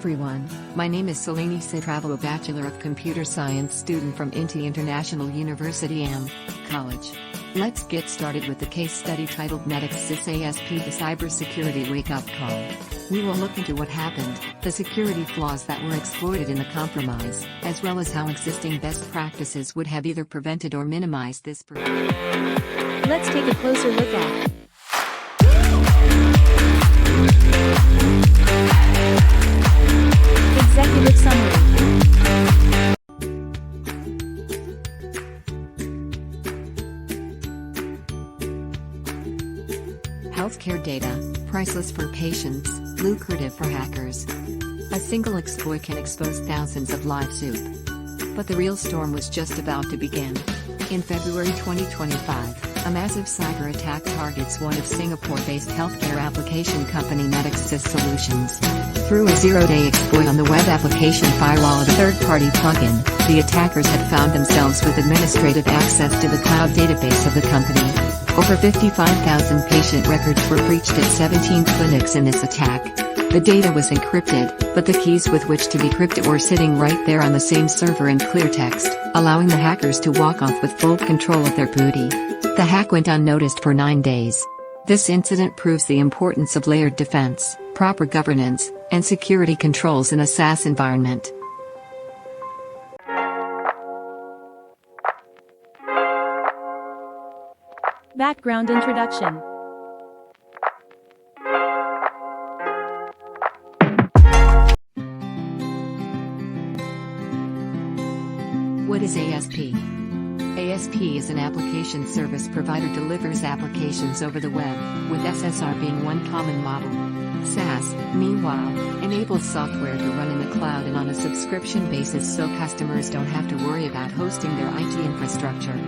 everyone, my name is Selene Sitravo, a Bachelor of Computer Science student from Inti International University AM College. Let's get started with the case study titled MedixSys ASP, the Cybersecurity Wake-Up Call. We will look into what happened, the security flaws that were exploited in the compromise, as well as how existing best practices would have either prevented or minimized this. Let's take a closer look at Executive Summary. Healthcare data, priceless for patients, lucrative for hackers. A single exploit can expose thousands of live soup. But the real storm was just about to begin. In February 2025, a massive cyber attack targets one of Singapore-based healthcare application company MedixSys Solutions. Through a zero-day exploit on the web application firewall of a third-party plugin, the attackers had found themselves with administrative access to the cloud database of the company. Over 55,000 patient records were breached at 17 clinics in this attack. The data was encrypted, but the keys with which to decrypt it were sitting right there on the same server in clear text, allowing the hackers to walk off with full control of their booty. The hack went unnoticed for 9 days. This incident proves the importance of layered defense, proper governance, and security controls in a SaaS environment. Background introduction. What is ASP? ASP is an application service provider delivers applications over the web, with SSR being one common model. SaaS, meanwhile, enables software to run in the cloud and on a subscription basis so customers don't have to worry about hosting their IT infrastructure.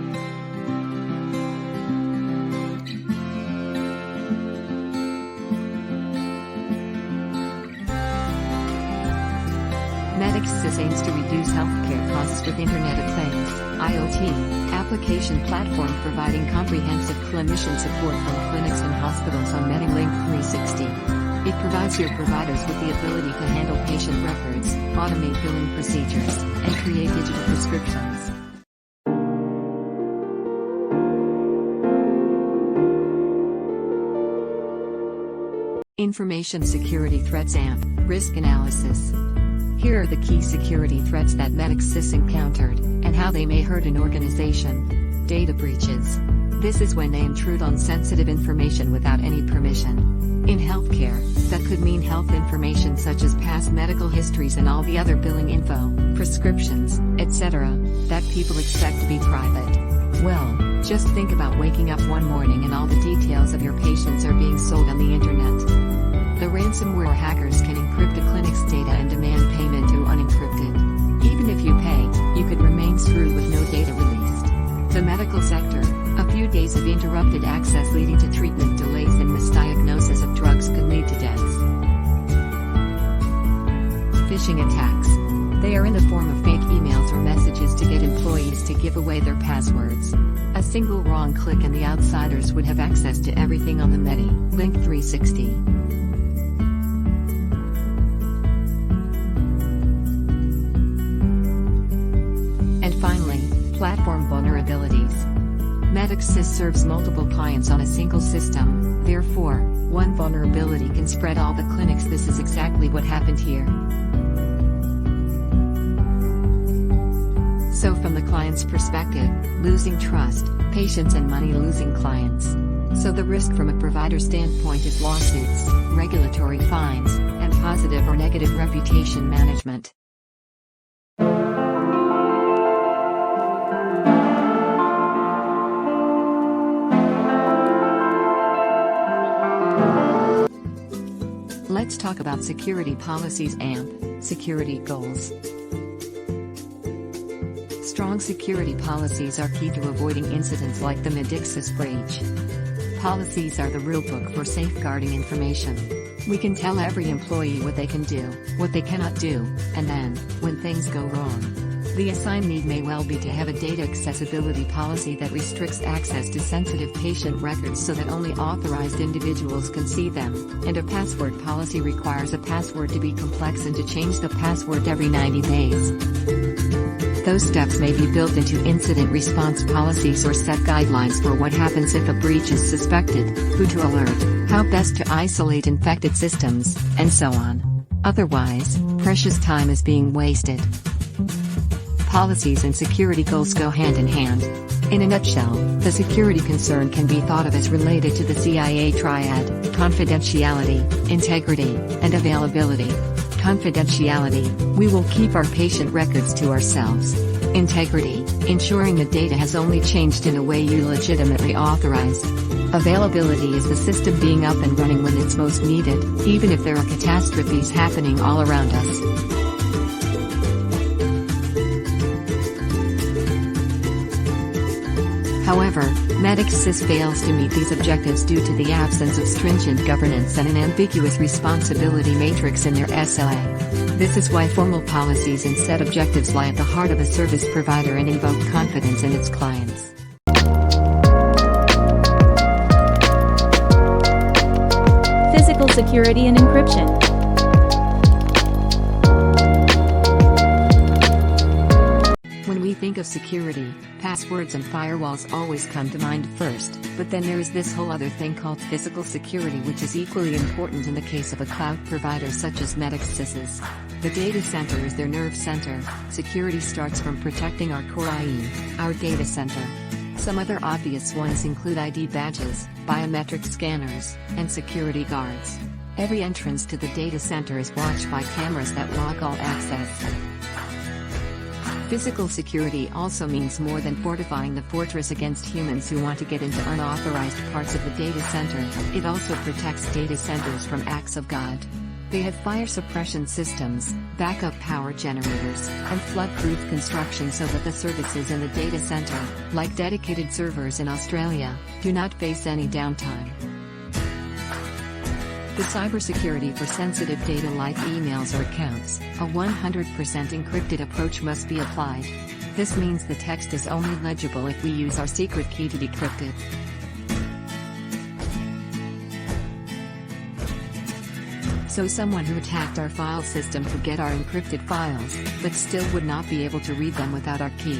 MedixSys aims to reduce healthcare costs with Internet of Things (IoT) application platform providing comprehensive clinician support from clinics and hospitals on MedixSys. It provides your providers with the ability to handle patient records, automate billing procedures, and create digital prescriptions. Information security threats and risk analysis. Here are the key security threats that MedixSys encountered, and how they may hurt an organization. Data breaches. This is when they intrude on sensitive information without any permission. In healthcare, that could mean health information such as past medical histories and all the other billing info, prescriptions, etc., that people expect to be private. Well, just think about waking up one morning and all the details of your patients are being sold on the internet. The ransomware hackers can encrypt a clinic's data and demand payment to unencrypted. Even if you pay, you could remain screwed with no data released. The medical sector, a few days of interrupted access leading to treatment delays and misdiagnosis of drugs could lead to deaths. Phishing attacks. They are in the form of fake emails or messages to get employees to give away their passwords. A single wrong click and the outsiders would have access to everything on the MedixSys. Platform vulnerabilities. MedixSys serves multiple clients on a single system, therefore, one vulnerability can spread all the clinics. This is exactly what happened here. So from the client's perspective, losing trust, patients and money, losing clients. So the risk from a provider standpoint is lawsuits, regulatory fines, and positive or negative reputation management. Let's talk about security policies and security goals. Strong security policies are key to avoiding incidents like the MedixSys breach. Policies are the rulebook for safeguarding information. We can tell every employee what they can do, what they cannot do, and then, when things go wrong, The assigned need may well be to have a data accessibility policy that restricts access to sensitive patient records so that only authorized individuals can see them, and a password policy requires a password to be complex and to change the password every 90 days. Those steps may be built into incident response policies or set guidelines for what happens if a breach is suspected, who to alert, how best to isolate infected systems, and so on. Otherwise, precious time is being wasted. Policies and security goals go hand in hand. In a nutshell, the security concern can be thought of as related to the CIA triad: confidentiality, integrity, and availability. Confidentiality: we will keep our patient records to ourselves. Integrity: ensuring the data has only changed in a way you legitimately authorized. Availability is the system being up and running when it's most needed, even if there are catastrophes happening all around us. However, MedixSys fails to meet these objectives due to the absence of stringent governance and an ambiguous responsibility matrix in their SLA. This is why formal policies and set objectives lie at the heart of a service provider and invoke confidence in its clients. Physical security and encryption. When we think of security, passwords and firewalls always come to mind first, but then there is this whole other thing called physical security, which is equally important in the case of a cloud provider such as MedixSys. The data center is their nerve center. Security starts from protecting our core, i.e., our data center. Some other obvious ones include ID badges, biometric scanners, and security guards. Every entrance to the data center is watched by cameras that log all access. Physical security also means more than fortifying the fortress against humans who want to get into unauthorized parts of the data center. It also protects data centers from acts of God. They have fire suppression systems, backup power generators, and flood-proof construction so that the services in the data center, like dedicated servers in Australia, do not face any downtime. The cybersecurity for sensitive data like emails or accounts, a 100% encrypted approach must be applied. This means the text is only legible if we use our secret key to decrypt it. So someone who attacked our file system could get our encrypted files, but still would not be able to read them without our key.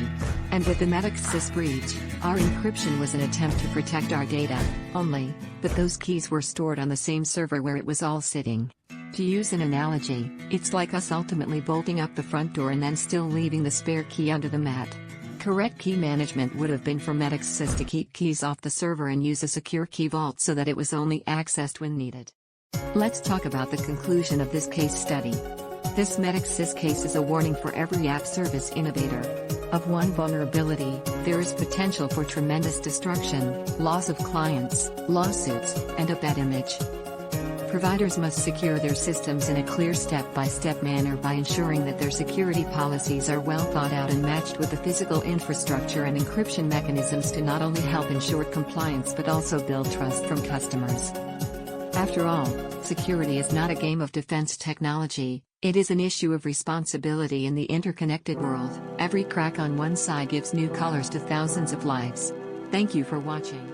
And with the MedixSys breach, our encryption was an attempt to protect our data, only, but those keys were stored on the same server where it was all sitting. To use an analogy, it's like us ultimately bolting up the front door and then still leaving the spare key under the mat. Correct key management would have been for MedixSys to keep keys off the server and use a secure key vault so that it was only accessed when needed. Let's talk about the conclusion of this case study. This MedixSys case is a warning for every app service innovator. Of one vulnerability, there is potential for tremendous destruction, loss of clients, lawsuits, and a bad image. Providers must secure their systems in a clear step-by-step manner by ensuring that their security policies are well thought out and matched with the physical infrastructure and encryption mechanisms to not only help ensure compliance but also build trust from customers. After all, security is not a game of defense technology, it is an issue of responsibility in the interconnected world. Every crack on one side gives new colors to thousands of lives. Thank you for watching.